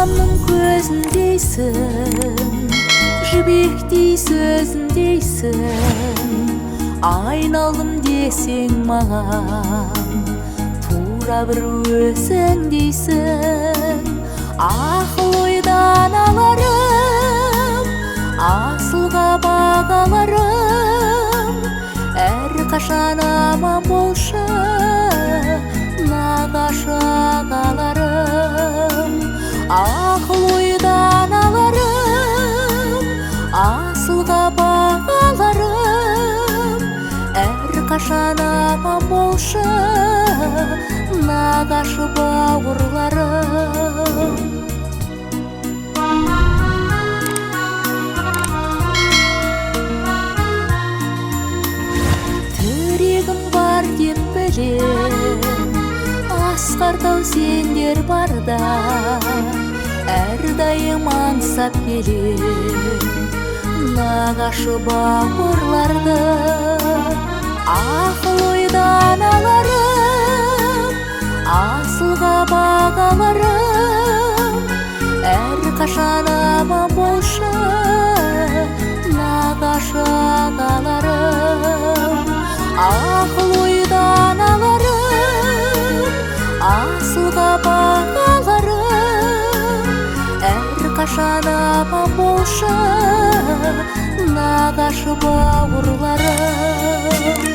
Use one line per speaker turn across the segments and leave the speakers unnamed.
адамның көзіндейсің, жібектей сөзіндейсің. Айналдым десең маған, тура бір өзің дейсің. Ақыл ойдан аларым, асылға бағаларым. Әрқашан аман болшы нағашы ағаларым. Ақыл ойдан аларым, асылға бағаларым. Әрқашан аман болшы нағашы бауырларым. Тірегім бар деп білем, асқар тау сендер барда, әрдайым аңсап келем нағашы бауырларды. Ақыл ойдан аларым, асылға бағаларым. Әрқашан аман болшы нағашы ағаларым. Ақыл ойдан аларым, асылға бағаларым. Әрқашан аман болшы нағашы бауырларым.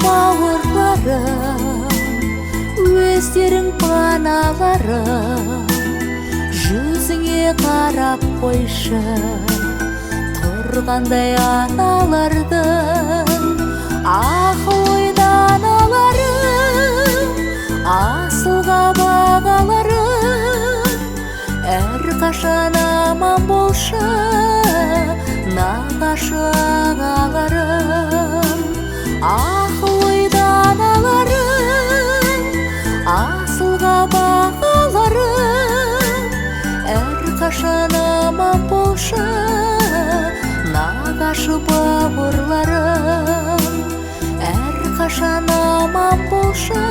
Бауырларым, өздерің паналарым, жүзіңе қарап қойшы тұрғандай аналардың. Ақыл ойдан аларым, асылға бағаларым. Әрқашан аман болшы нағашы ағаларым. Ақыл ойдан аларым, асылға бағаларым. Әрқашан аман болшы нағашы бауырларым. Әрқашан аман болшы